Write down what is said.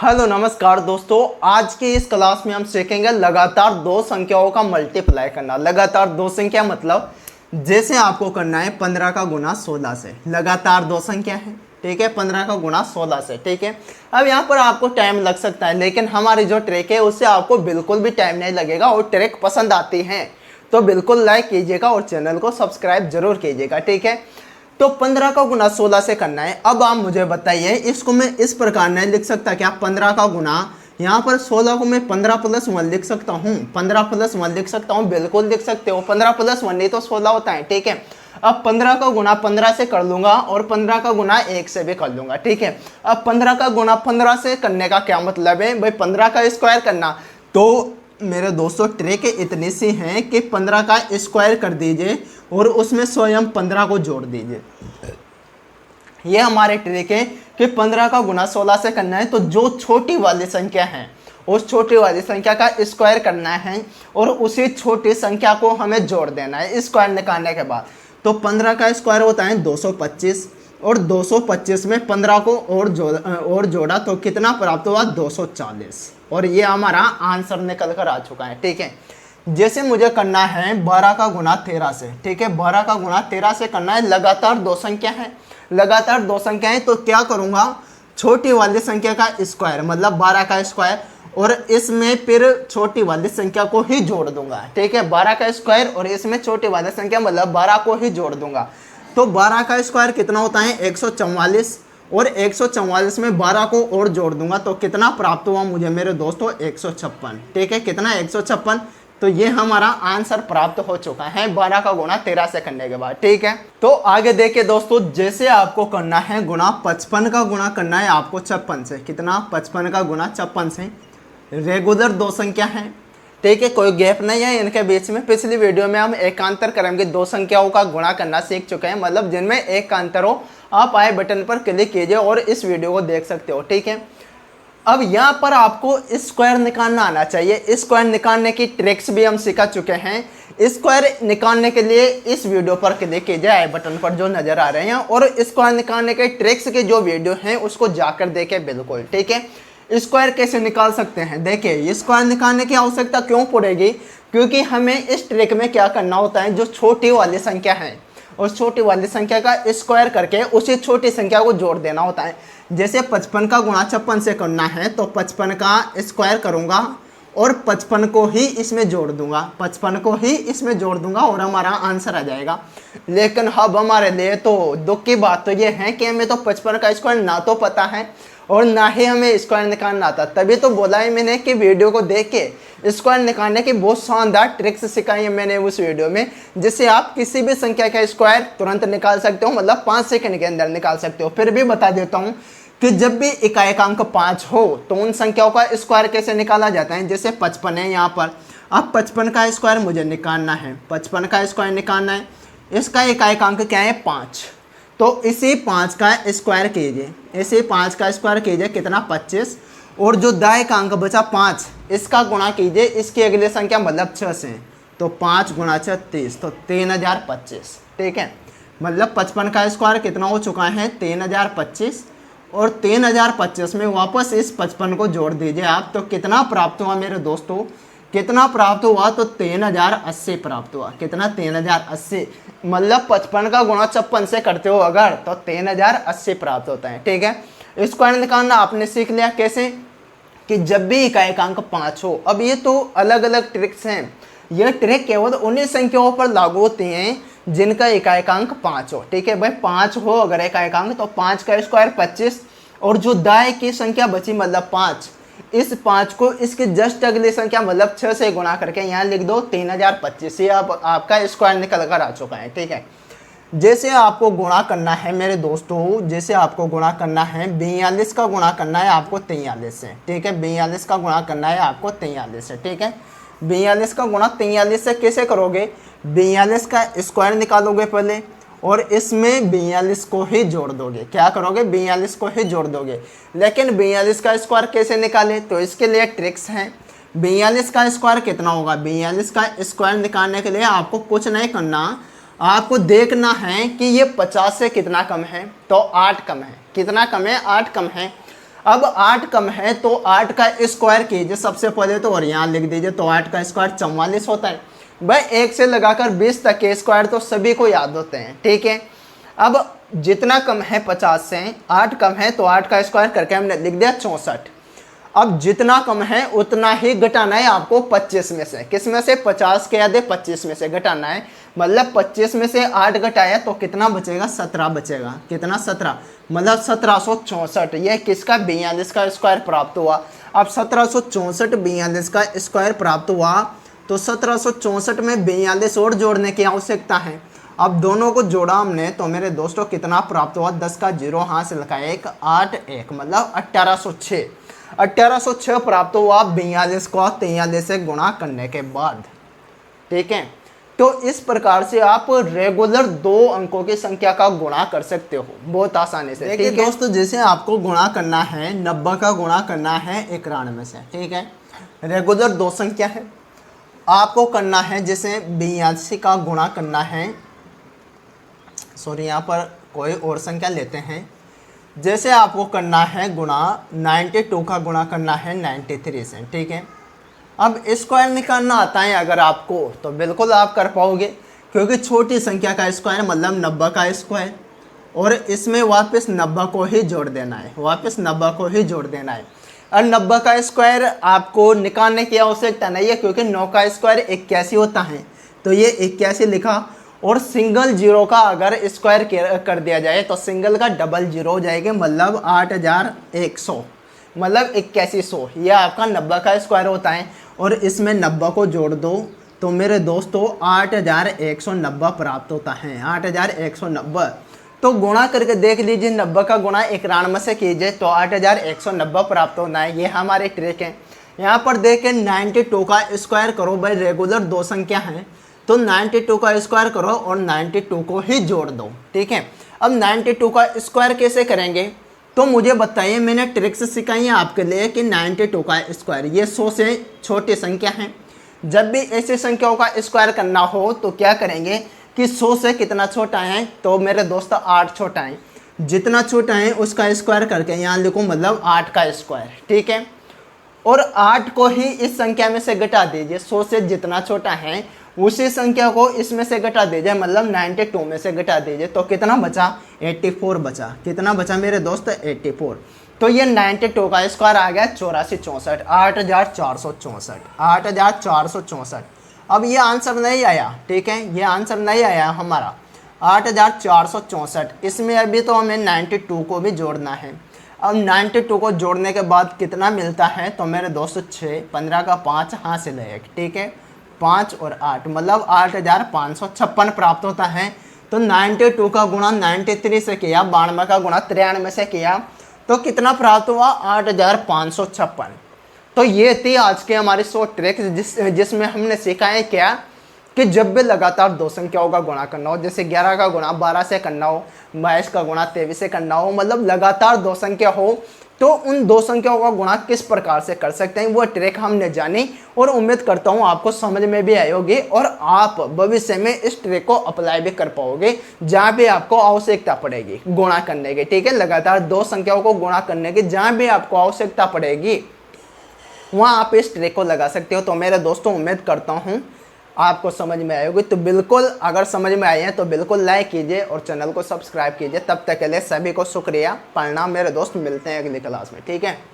Hello नमस्कार दोस्तों, आज की इस क्लास में हम सीखेंगे लगातार दो संख्याओं का मल्टीप्लाई करना। लगातार दो संख्या मतलब जैसे आपको करना है 15 का गुना 16 से। लगातार दो संख्या है, ठीक है, 15 का गुना 16 से, ठीक है। अब यहाँ पर आपको टाइम लग सकता है, लेकिन हमारी जो ट्रिक है उससे आपको बिल्कुल भी टाइम नहीं लगेगा। और ट्रिक पसंद आती है तो बिल्कुल लाइक कीजिएगा और चैनल को सब्सक्राइब जरूर कीजिएगा, ठीक है। तो 15 का गुना 16 से करना है। अब आप मुझे बताइए, इसको मैं इस प्रकार नहीं लिख सकता क्या? 15 का गुना, यहाँ पर 16 को मैं 15 प्लस 1 लिख सकता हूँ। 15 प्लस 1 लिख सकता हूँ, बिल्कुल लिख सकते हो। 15 प्लस 1 नहीं तो 16 होता है, ठीक है। अब 15 का गुना 15 से कर लूंगा और 15 का गुना 1 से भी कर लूंगा, ठीक है। अब 15 का गुना 15 से करने का क्या मतलब है भाई? 15 का स्क्वायर करना। तो मेरे दोस्तों ट्रिक इतनी सी है कि 15 का स्क्वायर कर दीजिए और उसमें स्वयं 15 को जोड़ दीजिए। ये हमारे ट्रिक है कि 15 का गुना 16 से करना है, तो जो छोटी वाली संख्या है उस छोटी वाली संख्या का स्क्वायर करना है और उसी छोटी संख्या को हमें जोड़ देना है स्क्वायर निकालने के बाद। तो 15 का स्क्वायर होता है 225 और 225 में 15 को और जोड़ा तो कितना प्राप्त हुआ? 240। और ये हमारा आंसर निकल कर आ चुका है, ठीक है। जैसे मुझे करना है 12 का गुना 13 से, ठीक है। 12 का गुना 13 से करना है। लगातार दो संख्या है, लगातार दो संख्या है, तो क्या करूँगा? छोटी वाली संख्या का स्क्वायर मतलब 12 का स्क्वायर और इसमें फिर छोटी वाली संख्या को ही जोड़ दूंगा, ठीक है। 12 का स्क्वायर और इसमें छोटी वाली संख्या मतलब 12 को ही जोड़ दूंगा। तो 12 का स्क्वायर कितना होता है? 144 और 144 में 12 को और जोड़ दूंगा तो कितना प्राप्त हुआ मुझे मेरे दोस्तों? 156, ठीक है। कितना? 156। तो ये हमारा आंसर प्राप्त हो चुका है 12 का गुना 13 से करने के बाद, ठीक है। तो आगे देखिए दोस्तों, जैसे आपको करना है गुना 55 का गुना करना है आपको 56 से। कितना? 55 का गुना 56 से। रेगुलर दो संख्या है, ठीक है, कोई गैप नहीं है इनके बीच में। पिछली वीडियो में हम एकांतर करेंगे, दो संख्याओं का गुणा करना सीख चुके हैं, मतलब जिनमें एकांतर हो। आप आई बटन पर क्लिक कीजिए और इस वीडियो को देख सकते हो, ठीक है। अब यहाँ पर आपको स्क्वायर निकालना आना चाहिए। स्क्वायर निकालने की ट्रिक्स भी हम सिखा चुके हैं। स्क्वायर निकालने के लिए इस वीडियो पर क्लिक कीजिए आई बटन पर जो नजर आ रहे हैं, और स्क्वायर निकालने के ट्रिक्स के जो वीडियो हैं उसको जाकर देखें बिल्कुल, ठीक है। स्क्वायर कैसे निकाल सकते हैं? देखिए, स्क्वायर निकालने की आवश्यकता क्यों पड़ेगी? क्योंकि हमें इस ट्रिक में क्या करना होता है, जो छोटी वाली संख्या है उस छोटी वाली संख्या का स्क्वायर करके उसी छोटी संख्या को जोड़ देना होता है। जैसे 55 का गुणा 56 से करना है तो 55 का स्क्वायर करूंगा और 55 को ही इसमें जोड़ दूंगा, 55 को ही इसमें जोड़ दूंगा और हमारा आंसर आ जाएगा। लेकिन अब हमारे लिए तो दुख की बात तो ये है कि हमें तो 55 का स्क्वायर ना तो पता है और ना ही हमें स्क्वायर निकालना आता। तभी तो बोला है मैंने कि वीडियो को देख के स्क्वायर निकालने की बहुत शानदार ट्रिक्स सिखाई है मैंने उस वीडियो में, जिससे आप किसी भी संख्या का स्क्वायर तुरंत निकाल सकते हो, मतलब 5 सेकंड के अंदर निकाल सकते हो। फिर भी बता देता हूँ कि जब भी इकाएकांक 5 हो तो उन संख्याओं का स्क्वायर कैसे निकाला जाता है। जैसे 55 है यहाँ पर, अब 55 का स्क्वायर मुझे निकालना है, 55 का स्क्वायर निकालना है। इसका इकाएकांक क्या है? 5। तो इसी 5 का स्क्वायर कीजिए, इसी 5 का स्क्वायर कीजिए, कितना? 25। और जो दाएं बचा 5, इसका गुणा कीजिए इसकी अगली संख्या मतलब 6 से। तो 5 गुणा 6 30, तो 3025, ठीक है। मतलब 55 का स्क्वायर कितना हो चुका है? 3025। और 3025 में वापस इस 55 को जोड़ दीजिए आप, तो कितना प्राप्त हुआ मेरे दोस्तों? कितना प्राप्त हुआ? तो 3080 प्राप्त हुआ। कितना? 3080। मतलब 55 का गुणा 56 से करते हो अगर, तो 3080 प्राप्त होता है, ठीक है। स्क्वायर निकालना आपने सीख लिया कैसे, कि जब भी इकाएकांक 5 हो। अब ये तो अलग अलग ट्रिक्स हैं, यह ट्रिक केवल उन्हीं संख्याओं पर लागू होती हैं जिनका इकाएकांक 5 हो, ठीक है भाई। 5 हो अगर इकाएकांक तो 5 का स्क्वायर 25 और जो दाएं की संख्या बची मतलब 5, इस 5 को इसकी जस्ट अगली संख्या मतलब 6 से गुणा करके यहाँ लिख दो 3025। ये आपका स्क्वायर निकल कर आ चुका है, ठीक है। जैसे आपको गुणा करना है मेरे दोस्तों, जैसे आपको गुणा करना है 42 का गुणा करना है आपको 43 से, ठीक है। 42 का गुणा करना है आपको 43 से, ठीक है। 42 का गुणा 43 से कैसे करोगे? 42 का स्क्वायर निकालोगे पहले और इसमें 42 को ही जोड़ दोगे। क्या करोगे? 42 को ही जोड़ दोगे। लेकिन 42 का स्क्वायर कैसे निकाले? तो इसके लिए ट्रिक्स हैं। 42 का स्क्वायर कितना होगा? 42 का स्क्वायर निकालने के लिए आपको कुछ नहीं करना, आपको देखना है कि ये 50 से कितना कम है। तो 8 कम है। कितना कम है? 8 कम है। अब 8 कम है तो 8 का स्क्वायर कीजिए सबसे पहले तो, और यहाँ लिख दीजिए। तो 8 का स्क्वायर 44 होता है भाई। 1 से लगाकर 20 तक के स्क्वायर तो सभी को याद होते हैं, ठीक है। अब जितना कम है 50 से, 8 कम है तो 8 का स्क्वायर करके हमने लिख दिया 64। अब जितना कम है उतना ही घटाना है आपको 25 में से। किस में से? 50 के आधे 25 में से घटाना है। मतलब 25 में से 8 घटाया तो कितना बचेगा? 17 बचेगा। कितना? 17, मतलब 1764। यह किसका? 42 का स्क्वायर प्राप्त हुआ। अब 1764 42 का स्क्वायर प्राप्त हुआ तो 1764 में 42 और जोड़ने की आवश्यकता है। अब दोनों को जोड़ा हमने तो मेरे दोस्तों कितना प्राप्त हुआ? 10 का 0 हाथ से लगाया, 1 8 1 मतलब 1806। 1806 प्राप्त हुआ 42 को 43 से गुणा करने के बाद, ठीक है। तो इस प्रकार से आप रेगुलर 2 अंकों की संख्या का गुणा कर सकते हो बहुत आसानी से। देखिए दोस्तों, जैसे आपको गुणा करना है 90 का गुणा करना है 91 से, ठीक है। रेगुलर 2 संख्या है, आपको करना है जैसे 82 का गुणा करना है, सॉरी यहाँ पर कोई और संख्या लेते हैं। जैसे आपको करना है गुणा 92 का गुणा करना है 93 से, ठीक है। अब स्क्वायर निकालना आता है अगर आपको तो बिल्कुल आप कर पाओगे, क्योंकि छोटी संख्या का स्क्वायर मतलब 90 का स्क्वायर, और इसमें वापस 90 को ही जोड़ देना है, वापस 90 को ही जोड़ देना है। और 90 का स्क्वायर आपको निकालने की आवश्यकता नहीं है, क्योंकि 9 का स्क्वायर 81 होता है, तो ये 81 लिखा। और सिंगल जीरो का अगर स्क्वायर कर दिया जाए तो सिंगल का डबल जीरो हो जाएगा, मतलब 8100, मतलब 8100। यह आपका 90 का स्क्वायर होता है। और इसमें 90 को जोड़ दो तो मेरे दोस्तों 8190 प्राप्त होता है, 8190। तो गुणा करके देख लीजिए, 90 का गुणा 91 से कीजिए तो 8190 प्राप्त होना है। ये हमारे ट्रिक है। यहाँ पर देखें 92 का स्क्वायर करो भाई, रेगुलर 2 संख्या है तो 92 का स्क्वायर करो और 92 को ही जोड़ दो, ठीक है। अब 92 का स्क्वायर कैसे करेंगे तो मुझे बताइए, मैंने ट्रिक्स सिखाई है आपके लिए कि 92 का स्क्वायर, ये 100 से छोटी संख्या है। जब भी ऐसी संख्याओं का स्क्वायर करना हो तो क्या करेंगे कि 100 से कितना छोटा है, तो मेरे दोस्त 8 छोटा है। जितना छोटा है उसका स्क्वायर करके यहाँ लिखो, मतलब 8 का स्क्वायर, ठीक है। और 8 को ही इस संख्या में से घटा दीजिए, 100 से जितना छोटा है उसी संख्या को इसमें से घटा दीजिए, मतलब 92 में से घटा दीजिए तो कितना बचा? 84 बचा। कितना बचा मेरे दोस्त? 84। तो ये 92 का स्क्वायर आ गया 8464, 8464, 8464। अब ये आंसर नहीं आया, ठीक है, ये आंसर नहीं आया हमारा 8464। इसमें अभी तो हमें 92 को भी जोड़ना है। अब 92 को जोड़ने के बाद कितना मिलता है तो मेरे दोस्त 6, 15 का 5 हासिल है, ठीक है। 5 और 8 मतलब 8556 प्राप्त होता है। तो 92 का गुणा 93 से किया, 92 का गुणा 93 से किया तो कितना प्राप्त हुआ? 8556। तो ये थी आज के हमारी 100 ट्रिक्स जिसमें हमने सीखा है क्या कि जब भी लगातार 2 संख्याओं का गुणा करना हो, जैसे 11 का गुणा 12 से करना हो, 22 का गुणा 23 से करना हो, मतलब लगातार 2 संख्या हो तो उन 2 संख्याओं का गुणा किस प्रकार से कर सकते हैं वो ट्रिक हमने जानी। और उम्मीद करता हूं आपको समझ में भी आई होगी और आप भविष्य में इस ट्रिक को अप्लाई भी कर पाओगे जहां भी आपको आवश्यकता पड़ेगी गुणा करने की, ठीक है। लगातार 2 संख्याओं को गुणा करने की जहां भी आपको आवश्यकता पड़ेगी वहां आप इस ट्रिक को लगा सकते हो। तो मेरे दोस्तों उम्मीद करता हूं आपको समझ में आई होगी। तो बिल्कुल अगर समझ में आई है तो बिल्कुल लाइक कीजिए और चैनल को सब्सक्राइब कीजिए। तब तक के लिए सभी को शुक्रिया, प्रणाम मेरे दोस्त, मिलते हैं अगली क्लास में, ठीक है।